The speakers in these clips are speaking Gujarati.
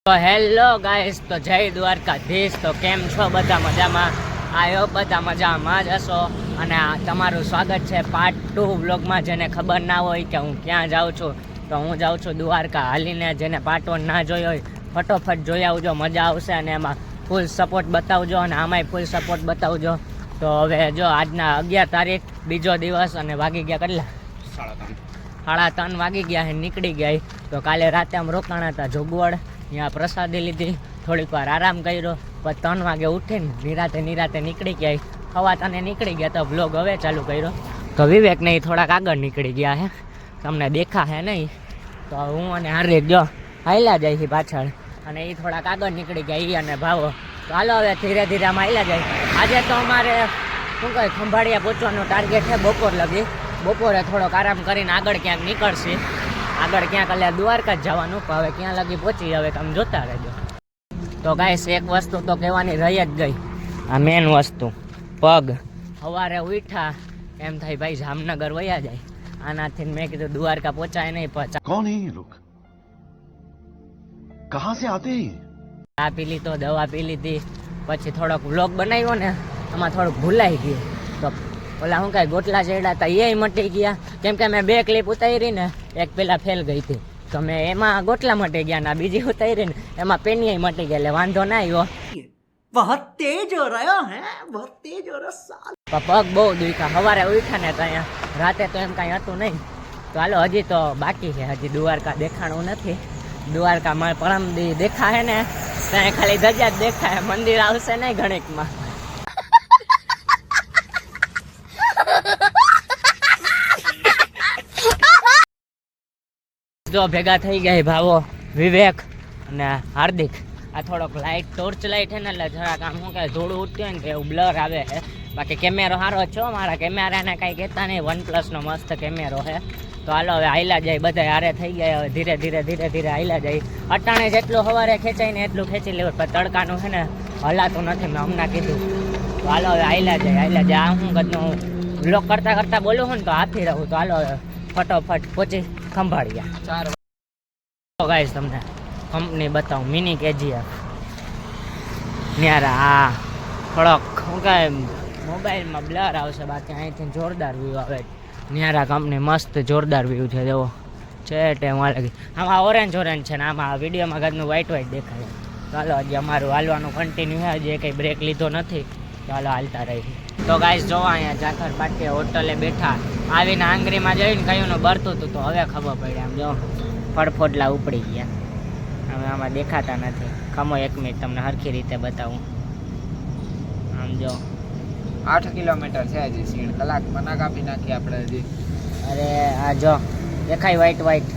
તો હેલો ગાઈસ, તો જય દ્વારકાધીશ। તો કેમ છો બધા? મજામાં? આયો બધા મજામાં જ હશો। અને તમારું સ્વાગત છે પાર્ટ 2 વ્લોગમાં। જેને ખબર ના હોય કે હું ક્યાં જાઉં છું, તો હું જાઉં છું દ્વારકા હાલીને। જેને પાર્ટ 1 ના જોઈ હોય ફટોફટ જોઈ આવજો, મજા આવશે। અને એમાં ફૂલ સપોર્ટ બતાવજો અને આમાંય ફૂલ સપોર્ટ બતાવજો। તો હવે જો આજના 11 તારીખ, બીજો દિવસ, અને વાગી ગયા કેટલા? 3:30 વાગી ગયા હે, નીકળી ગયા। તો કાલે રાતે આમ રોકાણા હતા જોગવડ, ત્યાં પ્રસાદી લીધી, થોડીક વાર આરામ કર્યો, પછી 3 વાગે ઉઠીને નિરાતે નીકળી ગયા। સવા તને નીકળી ગયા તો વ્લોગ હવે ચાલુ કર્યો। તો વિવેક ને થોડાક આગળ નીકળી ગયા હે, તમને દેખા હે નહીં? તો હું અને હાર્દિક જો હાલ્યા જાય છે પાછળ, અને એ થોડાક આગળ નીકળી ગયા, એ અને ભાવો। તો હાલો હવે ધીરે ધીરે આમ હાલ્યા જાય। આજે તો અમારે શું કહે, ખંભાળિયા પહોંચવાનું ટાર્ગેટ છે બપોર લગી। બપોરે થોડોક આરામ કરીને આગળ ક્યાંક નીકળશે, આગળ ક્યાંક એટલે દ્વારકા જ જવાનું। પણ હવે ક્યાં લગી પહોંચી હવે તમે જોતા રહેજો। તો ગાઈસ, એક વસ્તુ તો કહેવાની રહી જ ગઈ, આ મેન વસ્તુ પગ। સવારે ઉઠા એમ થાય ભાઈ જામનગર વયા જાય, આનાથી મેં કીધું દ્વારકા પહોંચાય નહીં। कौन है ये लोग? कहां से आते हैं? ચા પી લીધો, દવા પી લીધી, પછી થોડોક વ્લોગ બનાવ્યો ને, એમાં થોડુંક ભૂલાઈ ગયું। તો ઓલા શું કાંઈ ગોટલા ચડ્યા હતા એ મટી ગયા, કેમ કે મેં 2 ક્લિપ ઉતારી ને, એક પેલા ફેલ ગઈ હતી, તો મેં એમાં ગોટલા મટી ગયા ને બીજી ઉતારી ને એમાં પેનિયા મટી ગયા, એટલે વાંધો ના આવ્યો। बहुत तेज हो रहा है, बहुत तेज हो रहा। પગ બહુ દુખ્યા। સવારે ઉઠ્યા ને તો અહીંયા રાતે તો એમ કાંઈ હતું નહીં। તો હાલો હજી તો બાકી છે, હજી દ્વારકા દેખાણું નથી। દ્વારકામાં પરમદી દેખાય ને, ત્યાં ખાલી ધજા જ દેખાય, મંદિર આવશે નહીં ગણેકમાં। જો ભેગા થઈ ગયા ભાવો વિવેક અને હાર્દિક। આ થોડોક લાઇટ ટોર્ચ લાઇટ છે ને, એટલે જરાક આમ શું કહે ધોળું ઉઠતું હોય ને તો એવું બ્લર આવે છે। બાકી કેમેરો સારો છો, મારા કેમેરાને કાંઈ કહેતા નહીં, OnePlus નો મસ્ત કેમેરો છે। તો હાલો હવે હાલ્યા જાય, બધા હારે થઈ ગયા, હવે ધીરે ધીરે હાલ્યા જાય। અટાણે જેટલું સવારે ખેંચાય ને એટલું ખેંચી લેવું, પણ તડકાનું છે ને હલાતું નથી, મેં હમણાં કીધું। તો હાલો હવે હાલ્યા જાય। આ હું કદનું વ્લોગ કરતા બોલું છું ને તો હાથી રહું। તો હાલો હવે ફટોફટ પહોંચી ખંભાળિયા। ગાઈસ, તમને કંપની બતાવું, મિની KGF ન્યારા। આ થોડોક શું કહે મોબાઈલમાં બ્લર આવશે, બાકી અહીંથી જોરદાર વ્યૂ આવે। ન્યારા કંપની મસ્ત જોરદાર વ્યૂ છે, જેવો છે ટેમાં લાગી। આમાં ઓરેન્જ છે ને આમાં વિડીયોમાં ઘરનું વ્હાઈટ દેખાય। ચાલો હજી અમારું હાલવાનું કન્ટિન્યુ છે, હજી કંઈ બ્રેક લીધો નથી, ચાલો હાલતા રહી। તો ગાઈસ જો અહીંયા જાખર પાટીએ હોટલે બેઠા, આવીને આંગળીમાં જઈને કયું બરતું હતું, તો હવે ખબર પડી। આમ જો ફળફોડલા ઉપડી ગયા, હવે આમાં દેખાતા નથી। ખમો 1 મિનિટ તમને સરખી રીતે બતાવું। આમ જો 8 કિલોમીટર છે હજી, સીડ કલાકમાં ના કાપી નાખી આપણે હજી। અરે આ જો દેખાય વ્હાઈટ।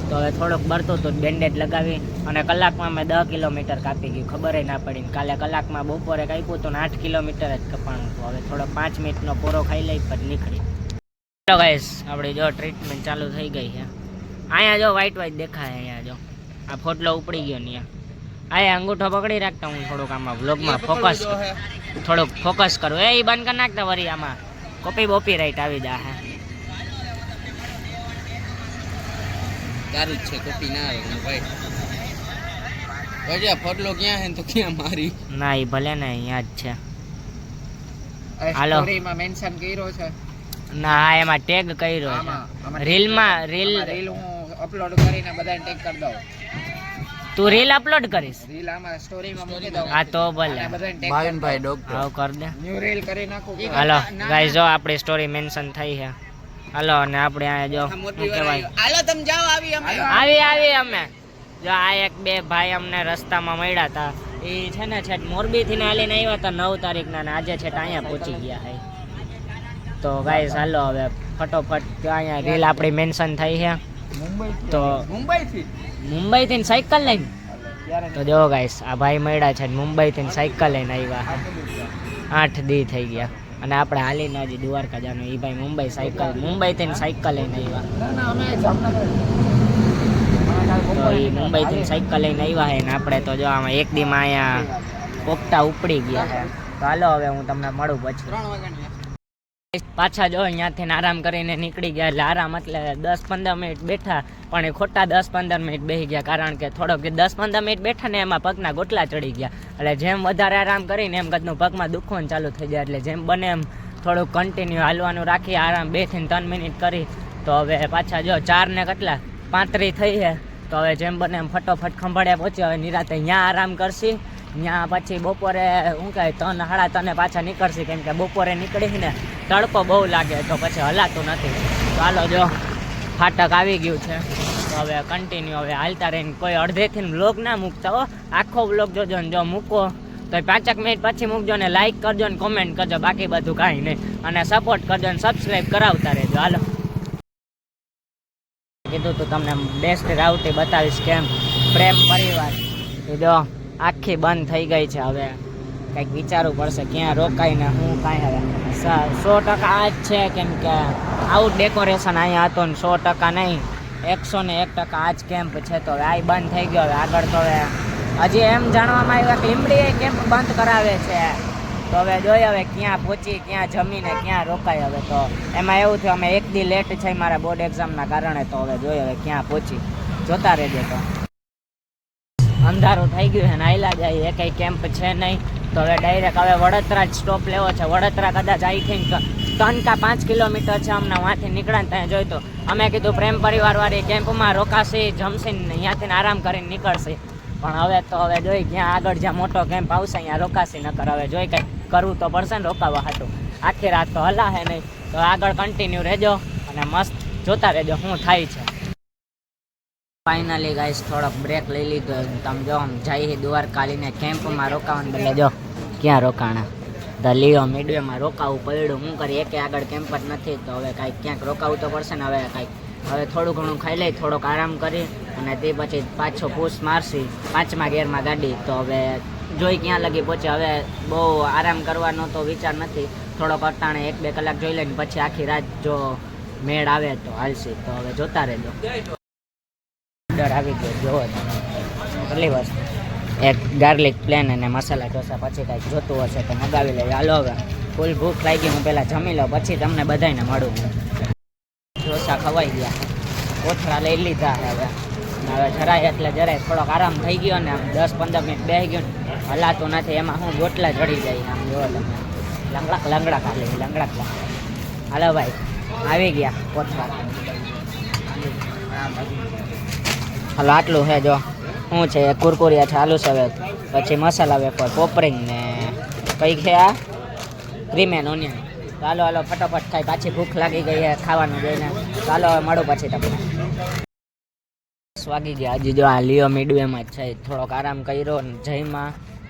તો હવે થોડુંક બરતું હતું, બેન્ડેજ લગાવી, અને કલાકમાં મેં 10 કિલોમીટર કાપી ગયું, ખબર ના પડી। કાલે કલાકમાં બપોરે કાપ્યું હતું ને 8 કિલોમીટર જ કપાણું હતું। હવે થોડો 5 મિનિટનો પૂરો ખાઈ લઈ પછી નીકળી। ચલો ગાઈસ, આપણી જો ટ્રીટમેન્ટ ચાલુ થઈ ગઈ છે। અહીંયા જો વ્હાઈટ દેખાય, અહીંયા જો આ ફોટલો ઉપડી ગયો ને, અહીંયા અંગૂઠો પકડી રાખતા હું થોડુંક આમાં વ્લોગમાં ફોકસ કરું। એ બંધ કરી નાખતા વરી, આમાં કોપી રાઈટ આવી જાય। તારું જ છે, કોપી ના આવે ભાઈ। ભાઈ ફોટલો ક્યાં હે તો ક્યાં મારી? ના એ ભલે ને અહીંયા જ છે। હાલો, સ્ટોરીમાં મેન્શન કર્યો છે ના, એમાં ટેગ કર્યો છે રીલમાં। રીલ હું અપલોડ કરીને બધાને ટેગ કરી દઉં। તું રીલ અપલોડ કરીશ? રીલ આમાં સ્ટોરીમાં મૂકી દઉં। હા તો ભલે, ભાઈ ડોક્ટર આવ કર દે। ન્યૂ રીલ કરી નાખું। હાલો ગાઈસ, જો આપણી સ્ટોરી મેન્શન થઈ છે। હાલો, અને આપણે અહીંયા જો શું કહેવાય, હાલો તમે જાઓ, આવી અમે જો આ 1-2 ભાઈ અમને રસ્તામાં મળ્યા હતા, એ છે ને છેટ મોરબીથી ને હાલીને આવ્યા હતા 9 તારીખના, ને આજે છેટ અહીંયા પહોંચી ગયા છે। તો ગાઈસ હાલો હવે ફટોફટ અહીંયા રીલ આપણી મેન્શન થઈ છે। તો મુંબઈથી સાયકલ લઈને, તો જો ગાઈસ આ ભાઈ મળ્યા છે, મુંબઈથી સાયકલ લઈને આવ્યા છે। 8 દી થઈ ગયા, અને આપણે હાલીને હજી દ્વારકા જવાનું। એ ભાઈ મુંબઈથી સાયકલ લઈને આવ્યા, તો એ મુંબઈથી સાયકલ લઈને આવ્યા છે, ને આપણે તો જો આમાં 1 દીમાં અહીંયા પોપટા ઉપડી ગયા છે। તો હાલો હવે હું તમને મળું પછી। પાછા જો અહીંયાથી આરામ કરીને નીકળી ગયા. એટલે આરામ એટલે 10-15 મિનિટ બેઠા, પણ એ ખોટા 10-15 મિનિટ બેસી ગયા, કારણ કે થોડોક 10-15 મિનિટ બેઠા ને એમાં પગના ગોટલા ચડી ગયા. એટલે જેમ વધારે આરામ કરીને એમ કદનું પગમાં દુખવાનું ચાલુ થઈ જાય. એટલે જેમ બને એમ થોડુંક કન્ટિન્યુ હાલવાનું રાખી, આરામ 2 થી 3 મિનિટ કરી. તો હવે પાછા જો 4 ને કેટલા 35 થઈ છે. તો હવે જેમ બને એમ ફટોફટ ખંભાળિયા પહોંચી. હવે નિરાતે અહીંયા આરામ કરશી. ત્યાં પછી બપોરે શું કહે 3-3:30 પાછા નીકળશી, કેમ કે બપોરે નીકળી ને તડકો બહુ લાગે તો પછી હલાતું નથી. ચાલો જો ફાટક આવી ગયું છે. તો હવે કન્ટિન્યુ હવે હાલતા રહીને કોઈ અડધેથી વ્લોગ ના મૂકતા હો, આખો વ્લોગ જોજો ને જો મૂકો તો 5 મિનિટ પછી મૂકજો ને લાઈક કરજો ને કોમેન્ટ કરજો, બાકી બધું કાંઈ નહીં. અને સપોર્ટ કરજો ને સબસ્ક્રાઈબ કરાવતા રહેજો. હાલો કીધું તું તમને બેસ્ટ રાઉટી બતાવીશ કેમ પ્રેમ પરિવાર. જો આખી બંધ થઈ ગઈ છે. હવે કંઈક વિચારવું પડશે ક્યાં રોકાય ને હું કાંઈ. હવે 100% આ જ છે, કેમ કે આવું ડેકોરેશન અહીંયા હતું ને 100% નહીં, 101% આ જ કેમ્પ છે. તો હવે આ બંધ થઈ ગયો. હવે આગળ તો હવે હજી એમ જાણવામાં આવ્યા કે લીંબડી કેમ્પ બંધ કરાવે છે. તો હવે જોઈએ હવે ક્યાં પહોંચી, ક્યાં જમીને ક્યાં રોકાય. હવે તો એમાં એવું થયું અમે 1 દી લેટ છે મારા બોર્ડ એક્ઝામના કારણે. તો હવે જોઈએ હવે ક્યાં પહોંચી, જોતા રહેજો. તો અંધારું થઈ ગયું છે ને આયલા જાય, એ કંઈ કેમ્પ છે નહીં. તો હવે ડાયરેક્ટ હવે વડોદરા જ સ્ટોપ લેવો છે. વડોદરા કદાચ આઈ થિંક 3 કે 5 કિલોમીટર છે. અમને વાંથી નીકળ્યા ને ત્યાં જોઈતું અમે કીધું પ્રેમ પરિવારવાળી કેમ્પમાં રોકાશી, જમશી ને અહીંયાથી આરામ કરીને નીકળશે. પણ હવે તો હવે જોઈ ક્યાં આગળ જ્યાં મોટો કેમ્પ આવશે અહીંયા રોકાશી. નકર હવે જોઈ કંઈક કરવું તો પડશે ને રોકાવા હાટું. આખી રાત તો હલાહે નહીં. તો આગળ કન્ટિન્યુ રહેજો અને મસ્ત જોતા રહેજો શું થાય છે. ફાઇનલી ગાઈસ થોડોક બ્રેક લઈ લીધો. તમે જો આમ જઈ દ્વારકાલીને કેમ્પમાં રોકાવાનું બદલે જો ક્યાં રોકાણા ધ લિયો મિડવેમાં રોકાવું પડ્યું. હું કરી એકે આગળ કેમ્પ જ નથી. તો હવે કાંઈક ક્યાંક રોકાવું તો પડશે ને. હવે કાંઈક હવે થોડું ઘણું ખાઈ લઈ, થોડોક આરામ કરી અને તે પછી પાછો પૂછ મારશી 5મા ગેરમાં ગાડી. તો હવે જોઈ ક્યાં લગી પહોંચે. હવે બહુ આરામ કરવાનો તો વિચાર નથી. થોડોક અટાણે 1-2 કલાક જોઈ લઈને પછી આખી રાત જો મેળ આવે તો હાલશે. તો હવે જોતા રહેજો. ઓર્ડર આવી ગયો જોવો તમે કેટલી વસ્તુ, એક ગાર્લિક પ્લેન અને મસાલા ઢોસા. પછી કાંઈક જોતું હશે તો મગાવી લઈએ. હાલો હવે ફૂલ ભૂખ લાગી, હું પહેલાં જમી લઉં પછી તમને બધાને મળું. ઢોસા ખવાઈ ગયા, કોથળા લઈ લીધા હવે. હવે જરાય એટલે જરાય થોડોક આરામ થઈ ગયો ને આમ 10-15 મિનિટ બેસી ગયો ને હલાતું નથી. એમાં હું ગોટલા ચડી જાય આમ જોવો તમે, લંગડા ખાલી લંગડા. હાલો ભાઈ આવી ગયા કોથળા. હાલો આટલું છે જો શું છે, કુરકુરિયા છે, આલુ સવેદ, પછી મસાલા વેફર, પોપરિંગ ને કઈ છે આ ક્રીમ એન્ડ ઓનિયન. ચાલો હાલો ફટાફટ ખાઈ, પાછી ભૂખ લાગી ગઈ છે ખાવાનું જોઈને. ચાલો હવે મળું પછી તમને. વાગી ગયા હજી જો આ લિયો મિડવેમાં જ છે. થોડોક આરામ કર્યો ને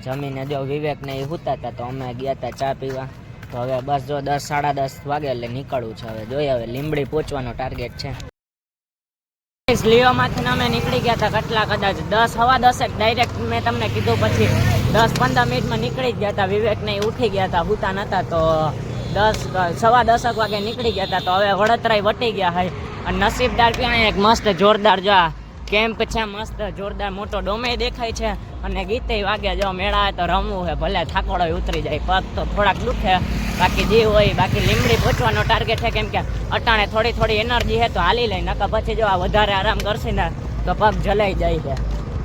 જમીને જો વિવેક ને એ સૂતા હતા તો અમે ગયા હતા ચા પીવા. તો હવે બસ જો 10-10:30 વાગે એટલે નીકળવું છે. હવે જોઈએ હવે લીંબડી પહોંચવાનો ટાર્ગેટ છે. લિયોમાંથી અમે નીકળી ગયા હતા કેટલા કદાચ 10-10 ડાયરેક્ટ મેં તમને કીધું. પછી 10-15 મિનિટમાં નીકળી જ ગયા હતા. વિવેક ને ઉઠી ગયા હતા, સૂતા નહોતા. તો 10-10 વાગે નીકળી ગયા હતા. તો હવે વડોદરા વટી ગયા હોય. અને નસીબદાર ત્યાં એક મસ્ત જોરદાર જો કેમ્પ છે, મસ્ત જોરદાર મોટો ડોમે દેખાય છે. અને ગીતે વાગે જો મેળા તો રમવું છે, ભલે થાકોડો ઉતરી જાય, પગ તો થોડાક દુખે, બાકી જે હોય. બાકી લીંબડી પહોંચવાનો ટાર્ગેટ છે, કેમ કે અટાણે થોડી એનર્જી છે તો હાલી લઈ. નકર પછી જો આ વધારે આરામ કરશે ને તો પગ જલાઈ જાય છે.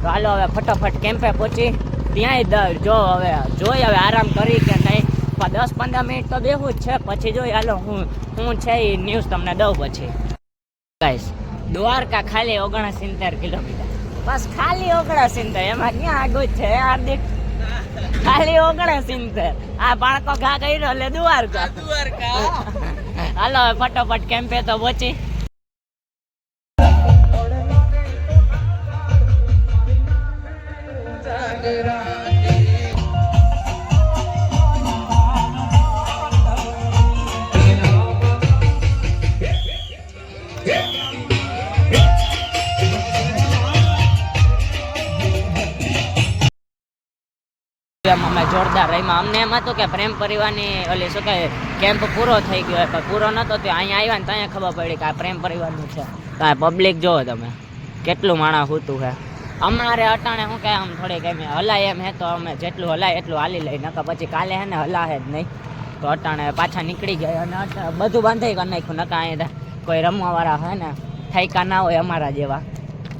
તો હાલો હવે ફટાફટ કેમ્પે પહોંચી ત્યાંય જો હવે આરામ કરી કે નહીં. 10-15 મિનિટ તો બેહું જ છે, પછી જોઈ હાલો હું છે એ ન્યૂઝ તમને દઉં પછી. ગાઈસ દ્વારકા ખાલી 69 કિલોમીટર, બસ ખાલી 69. એમાં ક્યાં આગળ છે હાર્દિક, ખાલી 69. આ બાળકો ઘા કર્યો એટલે દ્વારકા. હાલો ફટોફટ કેમ્પે તો પહોંચી. અમે જોરદાર રહીમાં. અમને એમ હતું કે પ્રેમ પરિવારની ઓલી શું કહે કેમ્પ પૂરો થઈ ગયો, પણ પૂરો નહોતો. તો અહીંયા આવ્યા ને ત્યાં ખબર પડી કે આ પ્રેમ પરિવારનું છે. કાંઈ પબ્લિક જોવો તમે કેટલું માણસ હોતું છે. અમારે અટાણે શું કહે આમ થોડીક એમ હલાય એમ હે, તો અમે જેટલું હલાય એટલું હાલી લઈ. નકર પછી કાલે હે ને હલાહે જ નહીં. તો અટાણે પાછા નીકળી ગયા અને બધું બંધાઈ કરી નાખ્યું. નકા અહીંયા કોઈ રમવાવાળા હોય ને થાયકા ના હોય અમારા જેવા.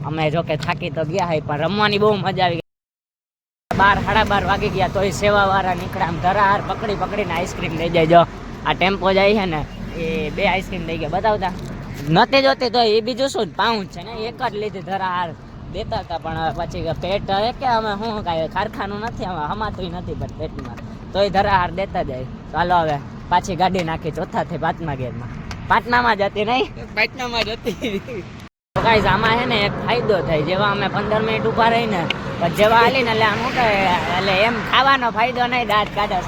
અમે જો કે થાકી તો ગયા હોય પણ રમવાની બહુ મજા આવી ગઈ. 12-12:30 વાગી ગયા તોય સેવાવાળા નીકળ્યા આમ ધરાહાર પકડીને આઈસ્ક્રીમ લઈ જાય. જો આ ટેમ્પો જાય છે ને એ 2 આઈસ્ક્રીમ લઈ ગયા બતાવતા નથી જોતી તો એ બીજું શું પાઉચ છે ને એક જ લીધી ધરાહાર દેતા હતા. પણ પછી પેટ કે અમે શું કાંઈ કારખાનું નથી અમે હમાતું નથી પણ પેટમાં તોય ધરાહાર દેતા જાય. ચાલો હવે પાછી ગાડી નાખી ચોથાથી 5મા ગેરમાં. 5મામાં જ હતી નહીં 5મામાં જ હતી. ગાઈઝ આમાં છે ને એક ફાયદો થાય જેવા અમે 15 મિનિટ ઊભા રહીને પછી જેવા હાલીને એટલે આમ શું કહે એટલે એમ ખાવાનો ફાયદો નહીં. દાંત કાઢે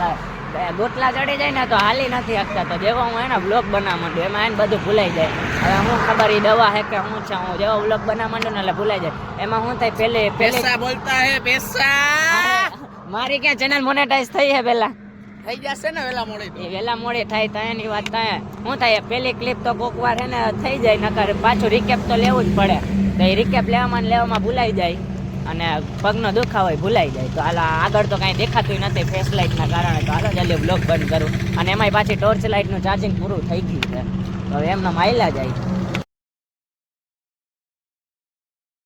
ગોટલા ચડી જાય ને તો હાલી નથી શકતા. તો જેવો હું એને બ્લોગ બનાવવા માંડું એમાં એને બધું ભૂલાઈ જાય. હવે હું ખબર એ દવા હે કે હું છે હું જેવો બ્લોગ બનાવવા માંડું ને એટલે ભૂલાઈ જાય. એમાં શું થાય પહેલે બોલતા હે પૈસા મારી ક્યાં ચેનલ મોનેટાઈઝ થઈ હે પેલા થઈ જશે ને વેલા મોડે એ વેલા મોડી થાય તો એની વાત થાય શું થાય પેલી ક્લિપ તો કોક વાર હે ને થઈ જાય નકર પાછું રિકેપ તો લેવું જ પડે. તો એ રિકેપ લેવામાં ભૂલાઈ જાય અને પગનો દુખાવો ભૂલાઈ જાય. તો હાલ આગળ તો કાંઈ દેખાતું નથી ફેસ લાઇટના કારણે. તો હાલો જલ્દી બ્લોગ બંધ કરું અને એમાંય પાછી ટોર્ચ લાઇટનું ચાર્જિંગ પૂરું થઈ ગયું છે. તો એમને માયલા જાય